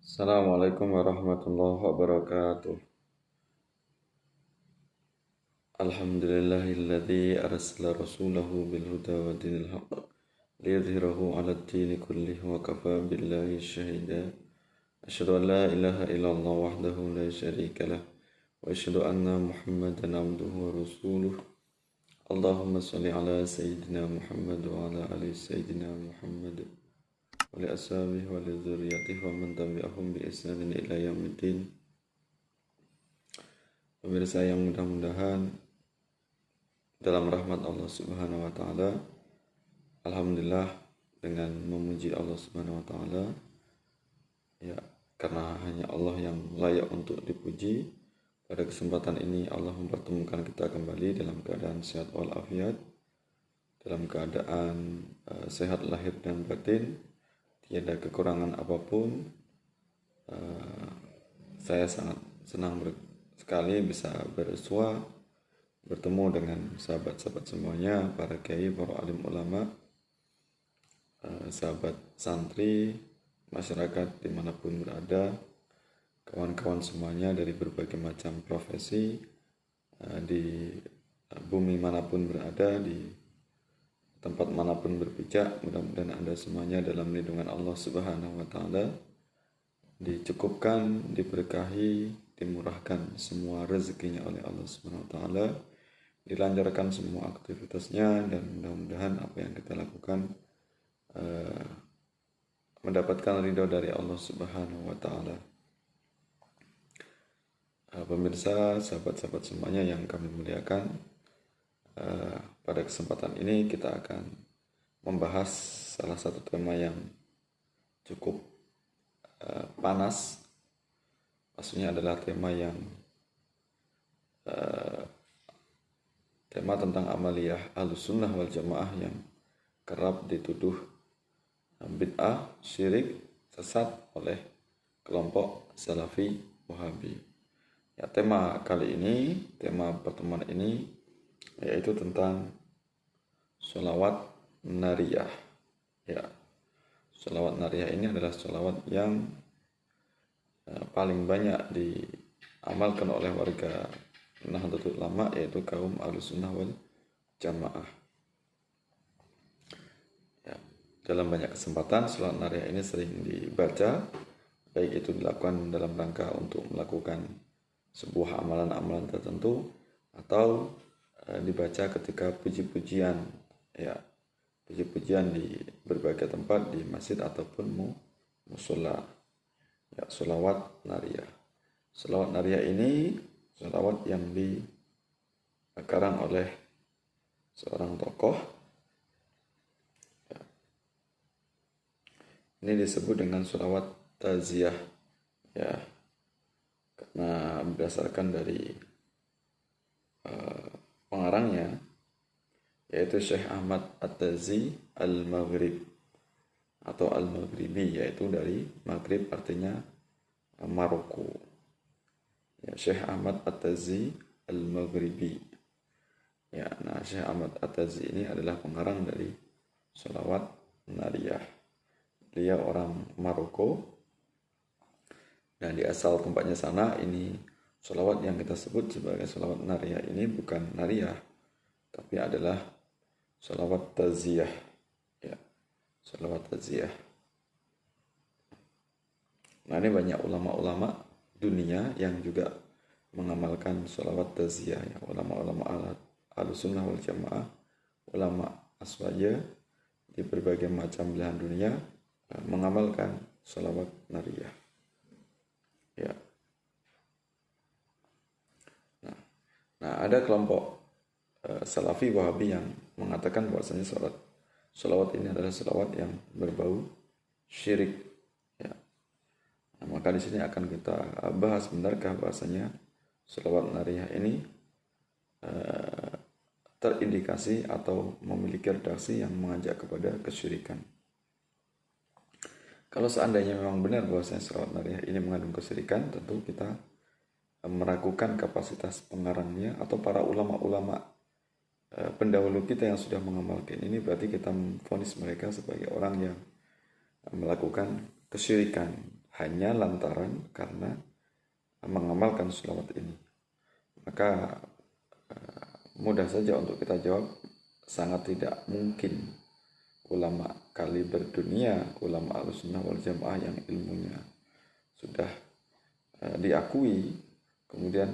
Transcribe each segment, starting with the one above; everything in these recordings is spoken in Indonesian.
Assalamualaikum warahmatullahi wabarakatuh. Alhamdulillahilladzi arsala rasulahu bil huda wa dinil haqq liyudhhirahu 'alad dini kullih wa kafa billahi syahida. Asyhadu an la ilaha illallah wahdahu la syarika lah wa asyhadu anna Muhammadan 'abduhu wa rasuluh. Allahumma shalli ala sayyidina Muhammad wa ala ali sayyidina Muhammad wa li ashabihi wa li dzurriyyatihi wa man tabi'ahum bi ihsanin ila yaumiddin. Pemirsa yang mudah-mudahan dalam rahmat Allah Subhanahu wa taala, alhamdulillah dengan memuji Allah Subhanahu wa taala, ya, karena hanya Allah yang layak untuk dipuji. Pada kesempatan ini Allah mempertemukan kita kembali dalam keadaan sehat walafiat, dalam keadaan sehat lahir dan batin, tiada kekurangan apapun. Saya sangat senang sekali bisa bersua bertemu dengan sahabat-sahabat semuanya, para kiai, para alim ulama, sahabat santri, masyarakat dimanapun berada, kawan-kawan semuanya dari berbagai macam profesi, di bumi manapun berada, di tempat manapun berpijak. Mudah-mudahan Anda semuanya dalam lindungan Allah Subhanahu wa taala, dicukupkan, diberkahi, dimurahkan semua rezekinya oleh Allah Subhanahu wa taala, dilancarkan semua aktivitasnya, dan mudah-mudahan apa yang kita lakukan mendapatkan ridho dari Allah Subhanahu wa taala. Pemirsa, sahabat-sahabat semuanya yang kami muliakan, pada kesempatan ini kita akan membahas salah satu tema yang cukup panas. Maksudnya adalah tema tentang amaliyah Ahlussunnah wal Jamaah yang kerap dituduh bid'ah, syirik, sesat oleh kelompok Salafi Wahabi. Ya, tema kali ini, tema pertemuan ini yaitu tentang sholawat nariyah. Ya, sholawat nariyah ini adalah sholawat yang paling banyak diamalkan oleh warga Nahdlatul Ulama, yaitu kaum Ahlussunnah wal Jamaah. Ya, dalam banyak kesempatan sholawat nariyah ini sering dibaca, baik itu dilakukan dalam rangka untuk melakukan sebuah amalan-amalan tertentu, atau dibaca ketika puji-pujian, ya, puji-pujian di berbagai tempat, di masjid ataupun musola. Ya, sholawat nariyah. Sholawat nariyah ini sholawat yang dikarang oleh seorang tokoh. Ya. Ini disebut dengan sholawat taziyah. Ya, karena berdasarkan dari pengarangnya, yaitu Syekh Ahmad At-Tazi Al-Maghrib atau Al-Maghribi, yaitu dari Maghrib artinya Maroko. Ya, Syekh Ahmad At-Tazi Al-Maghribi. Ya, nah, Syekh Ahmad At-Tazi ini adalah pengarang dari sholawat nariyah. Dia orang Maroko, dan di asal tempatnya sana, ini sholawat yang kita sebut sebagai sholawat nariyah ini bukan nariyah, tapi adalah sholawat taziyah. Ya, sholawat taziyah. Nah, ini banyak ulama-ulama dunia yang juga mengamalkan sholawat taziyah. Ya, ulama-ulama Ahlussunnah wal Jamaah, ulama aswaja di berbagai macam belahan dunia mengamalkan sholawat nariyah. Ya. Nah, ada kelompok Salafi Wahabi yang mengatakan bahwasanya sholawat ini adalah sholawat yang berbau syirik. Ya. Nah, maka di sini akan kita bahas, benarkah bahwasanya sholawat nariyah ini terindikasi atau memiliki redaksi yang mengajak kepada kesyirikan. Kalau seandainya memang benar bahwasanya sholawat nariyah ini mengandung kesyirikan, tentu kita meragukan kapasitas pengarangnya atau para ulama-ulama pendahulu kita yang sudah mengamalkan ini. Berarti kita memvonis mereka sebagai orang yang melakukan kesyirikan, hanya lantaran karena mengamalkan sholawat ini. Maka mudah saja untuk kita jawab, sangat tidak mungkin ulama kaliber dunia, ulama Ahlussunnah wal Jamaah yang ilmunya sudah diakui, kemudian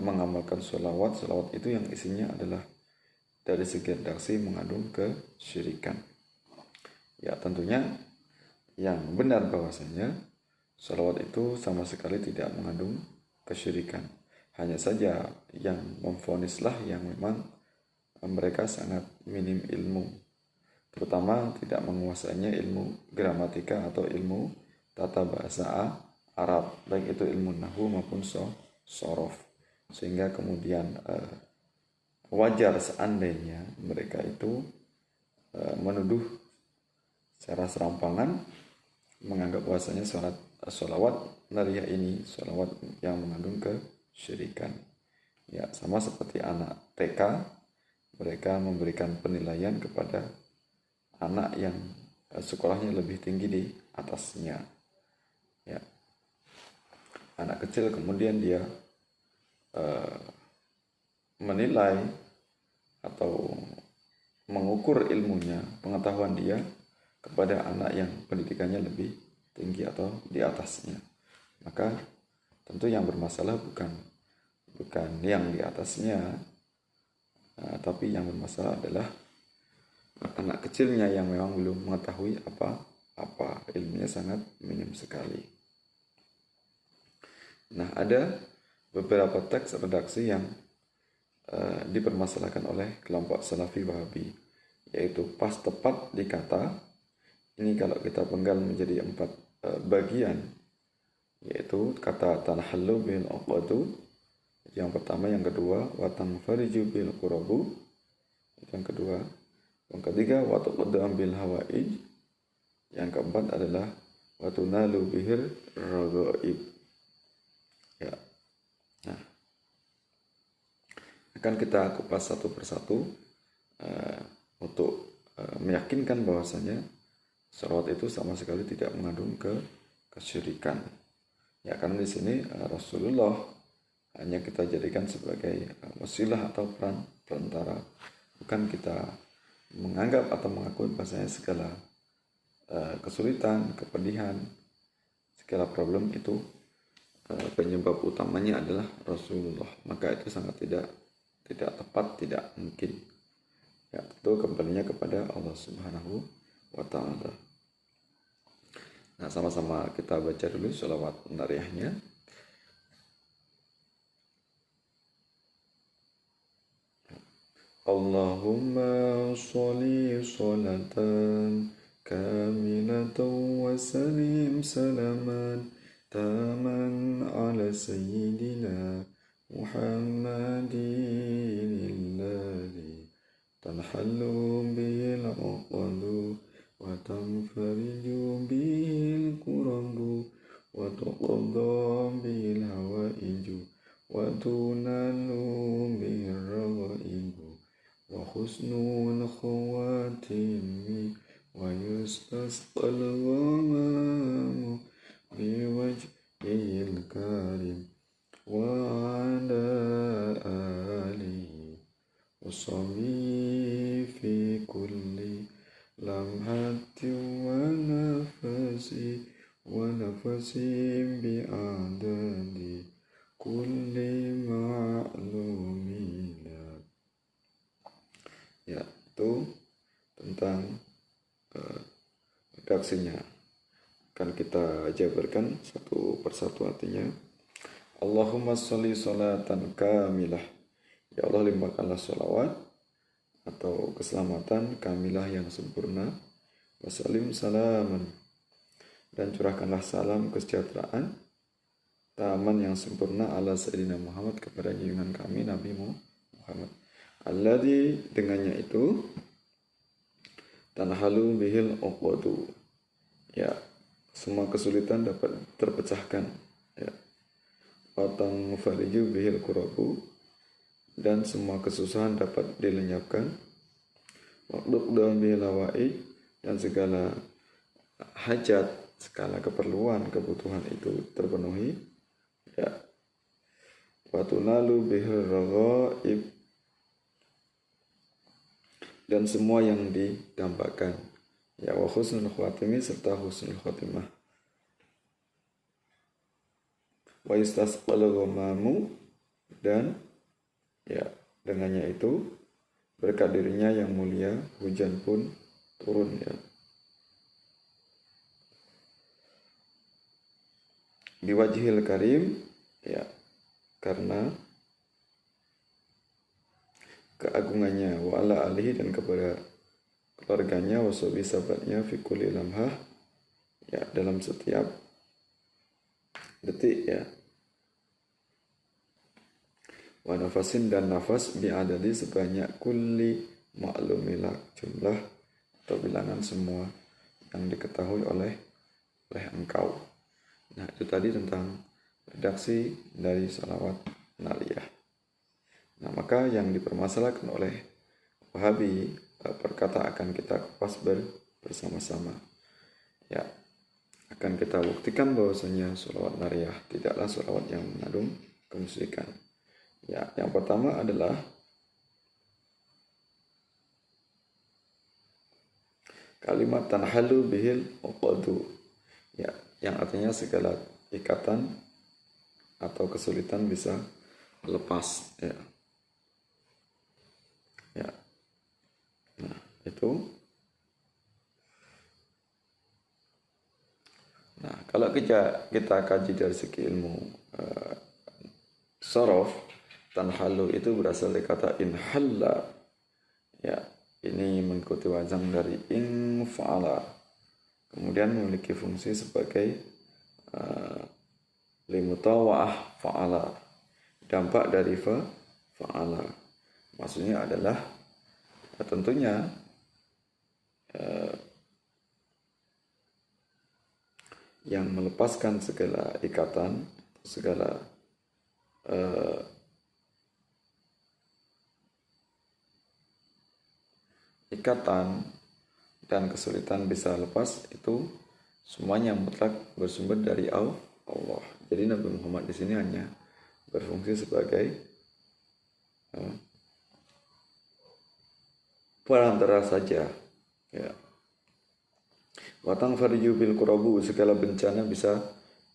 mengamalkan sholawat itu yang isinya adalah dari segi redaksi mengandung kesyirikan. Ya tentunya yang benar bahwasanya sholawat itu sama sekali tidak mengandung kesyirikan. Hanya saja yang memvonislah yang memang mereka sangat minim ilmu, terutama tidak menguasainya ilmu gramatika atau ilmu tata bahasa Arab, baik itu ilmu nahwu maupun sorof, sehingga kemudian wajar seandainya mereka itu menuduh secara serampangan menganggap bahwasanya sholawat nariyah ini sholawat yang mengandung kesyirikan. Ya, sama seperti anak TK, mereka memberikan penilaian kepada anak yang sekolahnya lebih tinggi di atasnya. Ya, anak kecil kemudian dia menilai atau mengukur ilmunya, pengetahuan dia kepada anak yang pendidikannya lebih tinggi atau di atasnya. Maka tentu yang bermasalah bukan yang di atasnya, tapi yang bermasalah adalah anak kecilnya yang memang belum mengetahui apa ilmunya sangat minim sekali. Nah, ada beberapa teks redaksi yang dipermasalahkan oleh kelompok Salafi Wahabi, yaitu pas tepat di kata. Ini kalau kita penggal menjadi 4 bagian, yaitu kata tanhallu bil uqadu, yang pertama, yang kedua wa tanfariju bil qurabu, yang kedua, yang ketiga wa tuqaddam bil hawaij, yang keempat adalah wa tunalu bihir raghaib. Ya. Nah, akan kita kupas satu persatu untuk meyakinkan bahwasanya sholawat itu sama sekali tidak mengandung kesyirikan. Ya, karena di sini Rasulullah hanya kita jadikan sebagai wasilah atau perantara, bukan kita menganggap atau mengakui bahasanya segala kesulitan, kepedihan, segala problem itu penyebab utamanya adalah Rasulullah. Maka itu sangat tidak tepat, tidak mungkin. Ya, itu kembalinya kepada Allah Subhanahu wa ta'ala. Nah, sama-sama kita baca dulu sholawat nariyahnya. Allahumma sholli sholatan kamilatan wa salim salaman taman ala sayyidina Muhammadin alladhi tanhallu bil uqadu wa tanfariju bil qurabu wa tuqadda bil hawaiju wa tunalu bil raghaibu wa husnul khawatimi wa yustasqal ghamamu bi wajhil karim wa ala alihi wa sahbihi fi kulli lamhati wa nafasi bi'adadi kulli ma'lumina. Ya, itu tentang redaksinya. Akan kita jabarkan satu persatu artinya. Allahumma sholli sholatan kamilah. Ya Allah, limpahkanlah sholawat atau keselamatan kamilah yang sempurna, wasalim salaman, dan curahkanlah salam kesejahteraan taman yang sempurna ala sayyidina Muhammad, kepada junjungan kami Nabi Muhammad, alladzi, dengannya itu tanhalu bihil uqadu, ya, semua kesulitan dapat terpecahkan, ya, watang fariju bihil qurabu, dan semua kesusahan dapat dilenyapkan, waqduq bihil hawaij, dan segala hajat skala keperluan kebutuhan itu terpenuhi, ya, wa tunalu bihir raghaib, dan semua yang didambakan, ya, wa husnul khatimah, serta husnul khatimah, wa yustasqal ghamamu, dan ya dengannya itu berkat dirinya yang mulia hujan pun turun, ya. Biwajhil karim, ya, karena keagungannya, wa ala alihi, dan kepada keluarganya, wa sahbi sahabatnya, fi kulli lamhah, ya, dalam setiap detik, ya, wa nafasin, dan nafas, bi'adadi, sebanyak kulli ma'lumilak, jumlah atau bilangan semua yang diketahui oleh engkau. Nah, itu tadi tentang redaksi dari salawat naliyah. Nah, maka yang dipermasalahkan oleh Wahabi, perkata akan kita kupas bersama-sama. Ya, akan kita buktikan bahwasanya salawat naliyah tidaklah salawat yang mengandung kemusyrikan. Ya, yang pertama adalah kalimat tanhalu bihil uqadu, ya, yang artinya segala ikatan atau kesulitan bisa lepas, ya. Ya. Nah, itu. Nah, kalau kita kaji dari segi ilmu sorof, tanhalu itu berasal dari kata inhalla, ya, ini mengikuti wazan dari infa'ala, kemudian memiliki fungsi sebagai limutawa'ah fa'ala, dampak dari fa'ala. Maksudnya adalah tentunya yang melepaskan segala ikatan, segala ikatan dan kesulitan bisa lepas, itu semuanya mutlak bersumber dari Allah. Jadi Nabi Muhammad di sini hanya berfungsi sebagai perantara saja, ya. Watang farju bil qurabu, segala bencana bisa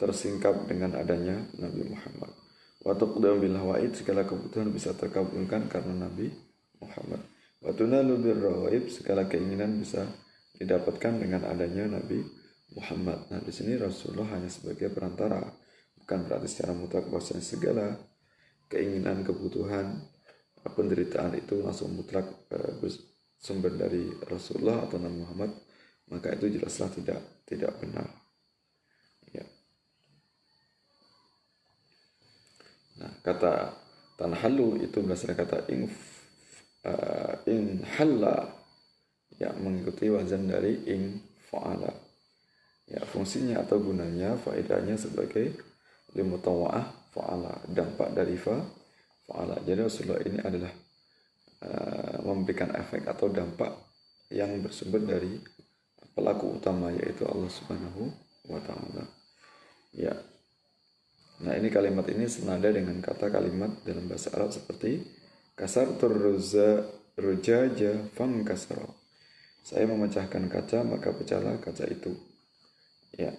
tersingkap dengan adanya Nabi Muhammad. Watuqdam bil hawaid, segala kebutuhan bisa terkabulkan karena Nabi Muhammad. Watunalu bil rawaib, segala keinginan bisa didapatkan dengan adanya Nabi Muhammad. Nah, di sini Rasulullah hanya sebagai perantara, bukan berarti secara mutlak bahwasanya segala keinginan, kebutuhan, penderitaan itu langsung mutlak bersumber dari Rasulullah atau Nabi Muhammad, maka itu jelaslah tidak benar, ya. Nah, kata tanhalu itu berasal dari kata inhalla, ya, mengikuti wazan dari fa'ala, ya, fungsinya atau gunanya, faedahnya sebagai limutawa'ah fa'ala, dampak dari fa'ala. Jadi Rasulullah ini adalah memberikan efek atau dampak yang bersumber dari pelaku utama, yaitu Allah Subhanahu wa ta'ala, ya. Nah, ini kalimat ini senada dengan kata kalimat dalam bahasa Arab seperti kasartur rujaja fangkasara, saya memecahkan kaca maka pecahlah kaca itu, ya.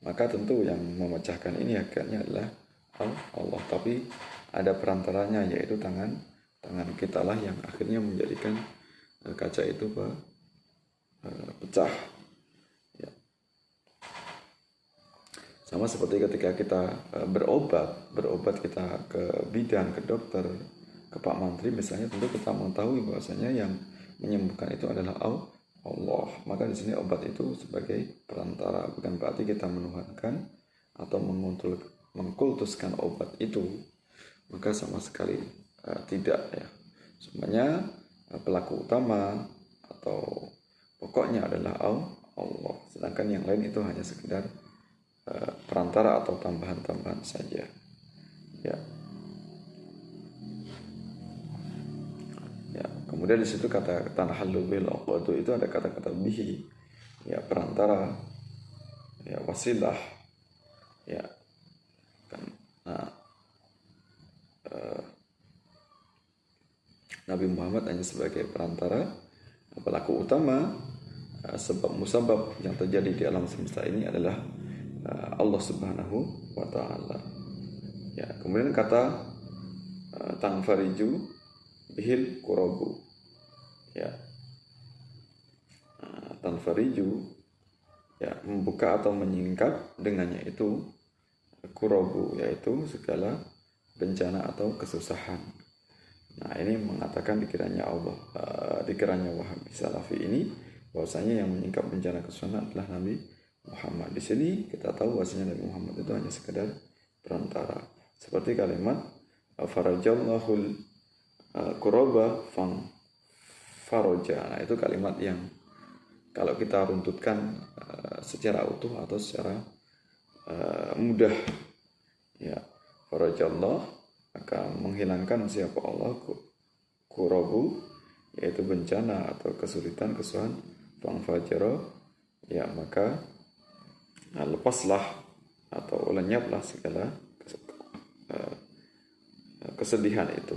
Maka tentu yang memecahkan ini hakikatnya adalah Allah, tapi ada perantaranya, yaitu tangan kita lah yang akhirnya menjadikan kaca itu pecah, ya. Sama seperti ketika kita berobat kita ke bidan, ke dokter, ke Pak Mantri misalnya, tentu kita mengetahui bahwasanya yang menyembuhkan itu adalah Allah. Maka di sini obat itu sebagai perantara, bukan berarti kita menuhankan atau mengkultuskan obat itu, maka sama sekali tidak, ya. Semuanya pelaku utama atau pokoknya adalah Allah, sedangkan yang lain itu hanya sekedar perantara atau tambahan-tambahan saja, ya. Ya, Kemudian di situ kata tanhallu bil uqadu itu ada kata-kata bihi, ya perantara, ya wasilah, ya kan. Nah, Nabi Muhammad hanya sebagai perantara, pelaku utama. Sebab musabab yang terjadi di alam semesta ini adalah Allah Subhanahu wa taala. Ya, kemudian kata tanfariju bihil kurabu. Ya. Tanfariju, ya membuka atau menyingkap dengannya itu kurabu, yaitu segala bencana atau kesusahan. Nah, ini mengatakan dikiranya Wahabi Salafi ini bahwasanya yang menyingkap bencana kesusahan adalah Nabi Muhammad. Di sini kita tahu bahwasanya Nabi Muhammad itu hanya sekedar perantara. Seperti kalimat farajallahul kuraba fang faroja. Nah, itu kalimat yang kalau kita runtutkan secara utuh atau secara mudah, ya farajallah akan menghilangkan siapa Allah kurabu, yaitu bencana atau kesulitan kesusahan, fangfajaro, ya maka lepaslah atau lenyaplah segala kesedihan itu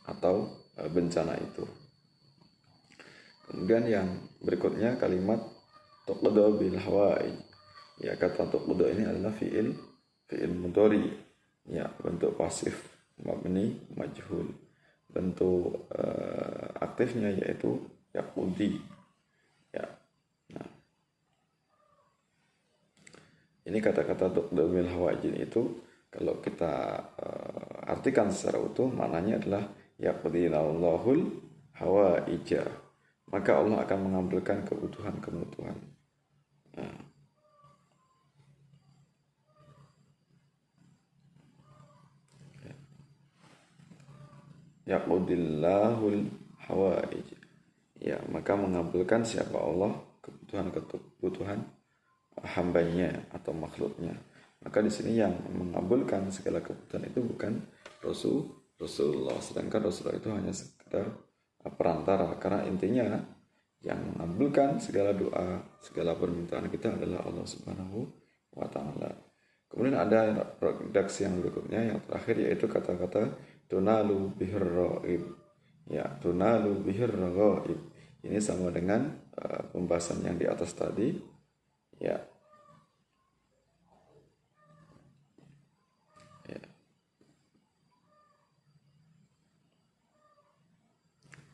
atau bencana itu. Kemudian yang berikutnya kalimat tuqda bil hawai. Ya, kata tuqda ini adalah fi'il mudhari, ya bentuk pasif mabni majhul. Bentuk aktifnya yaitu yaqudi. Ya. Nah, ini kata-kata tuqda bil hawai itu kalau kita artikan secara utuh maknanya adalah yaqdilallahul hawaija, maka Allah akan mengabulkan kebutuhan-kebutuhan. Nah, yaqdillahul hawaij, ya maka mengabulkan siapa Allah kebutuhan hambanya atau makhluknya. Maka di sini yang mengabulkan segala kebutuhan itu bukan Rasulullah, sedangkan Rasulullah itu hanya sekedar perantara, karena intinya yang mengabulkan segala doa, segala permintaan kita adalah Allah Subhanahu wa taala. Kemudian ada redaksi yang berikutnya, yang terakhir, yaitu kata-kata tunalu bihir raghaib. Ya, tunalu bihir raghaib. Ini sama dengan pembahasan yang di atas tadi. Ya.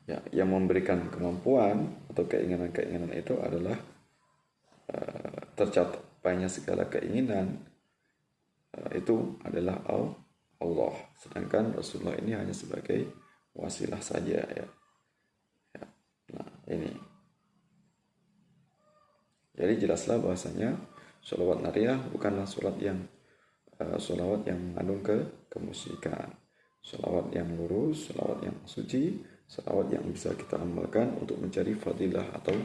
Ya, yang memberikan kemampuan atau keinginan-keinginan itu adalah tercapainya segala keinginan itu adalah Allah. Sedangkan Rasulullah ini hanya sebagai wasilah saja, ya. Nah, ini. Jadi jelaslah bahwasanya sholawat nariyah bukanlah sholawat yang mengandung kemusyrikan. Sholawat yang lurus, sholawat yang suci, sholawat yang bisa kita amalkan untuk mencari fadilah atau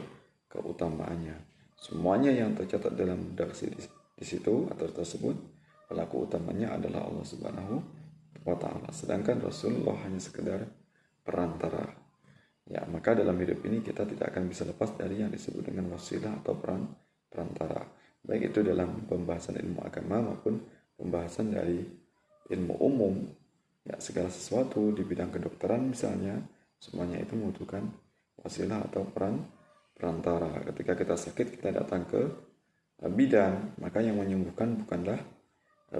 keutamaannya. Semuanya yang tercatat dalam redaksi di situ atau tersebut, pelaku utamanya adalah Allah Subhanahu wa taala. Sedangkan Rasulullah hanya sekedar perantara. Ya, maka dalam hidup ini kita tidak akan bisa lepas dari yang disebut dengan wasilah atau perantara. Baik itu dalam pembahasan ilmu agama maupun pembahasan dari ilmu umum. Ya, segala sesuatu di bidang kedokteran misalnya, semuanya itu membutuhkan wasilah atau perantara. Ketika kita sakit, kita datang ke bidan, maka yang menyembuhkan bukanlah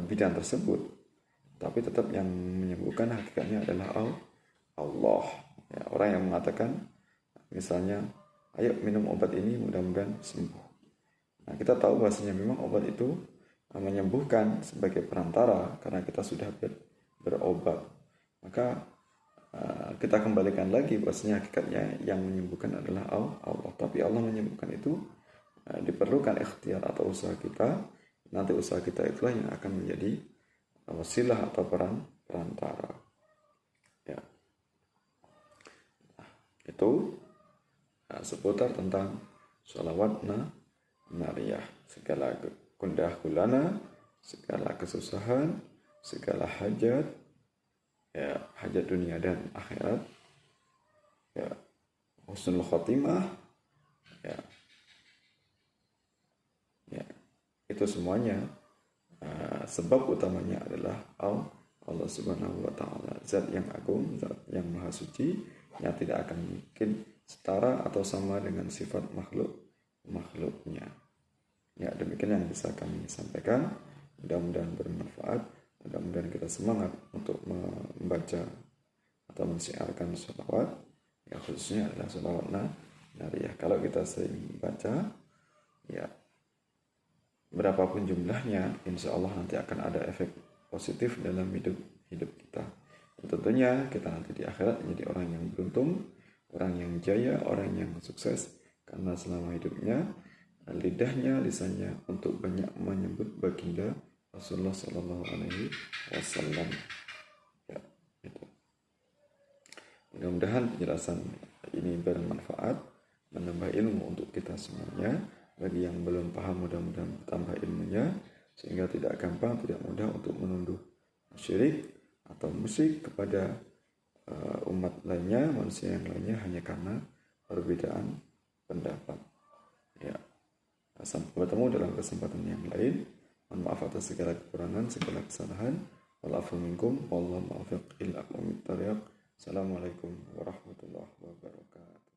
bidan tersebut, tapi tetap yang menyembuhkan hakikatnya adalah Allah. Ya, orang yang mengatakan misalnya, ayo minum obat ini mudah-mudahan sembuh. Nah, kita tahu bahwasanya memang obat itu menyembuhkan sebagai perantara karena kita sudah berobat. Maka kita kembalikan lagi bahwasanya hakikatnya yang menyembuhkan adalah Allah. Tapi Allah menyembuhkan itu diperlukan ikhtiar atau usaha kita. Nanti usaha kita itulah yang akan menjadi wasilah atau perantara. Ya. Nah, itu seputar tentang sholawat nariyah. Segala gundah gulana, segala kesusahan, segala hajat, ya hajat dunia dan akhirat, ya, husnul khotimah, ya, ya, itu semuanya sebab utamanya adalah Allah Subhanahu wa Ta'ala, zat yang agung, zat yang maha suci, yang tidak akan mungkin setara atau sama dengan sifat makhluknya. Ya, demikian yang bisa kami sampaikan. Mudah-mudahan bermanfaat. Mudah-mudahan kita semangat untuk membaca atau mensiarkan sholawat. Ya, khususnya adalah sholawat nariyah. Kalau kita sering baca, ya, berapapun jumlahnya, insya Allah nanti akan ada efek positif dalam hidup kita. Dan tentunya kita nanti di akhirat menjadi orang yang beruntung, orang yang jaya, orang yang sukses, karena selama hidupnya lisannya untuk banyak menyebut baginda Rasulullah Shallallahu Alaihi Wasallam. Ya, itu. Mudah-mudahan penjelasan ini bermanfaat, menambah ilmu untuk kita semuanya. Bagi yang belum paham, mudah-mudahan bertambah ilmunya, sehingga tidak gampang, tidak mudah untuk menuduh syirik atau musyrik kepada umat lainnya, manusia yang lainnya, hanya karena perbedaan pendapat. Ya. Sampai bertemu dalam kesempatan yang lain. Mohon maaf atas segala kekurangan, segala kesalahan. Walafu minkum, wallahu muwaffiq ila aqwamit thoriq. Assalamualaikum warahmatullahi wabarakatuh.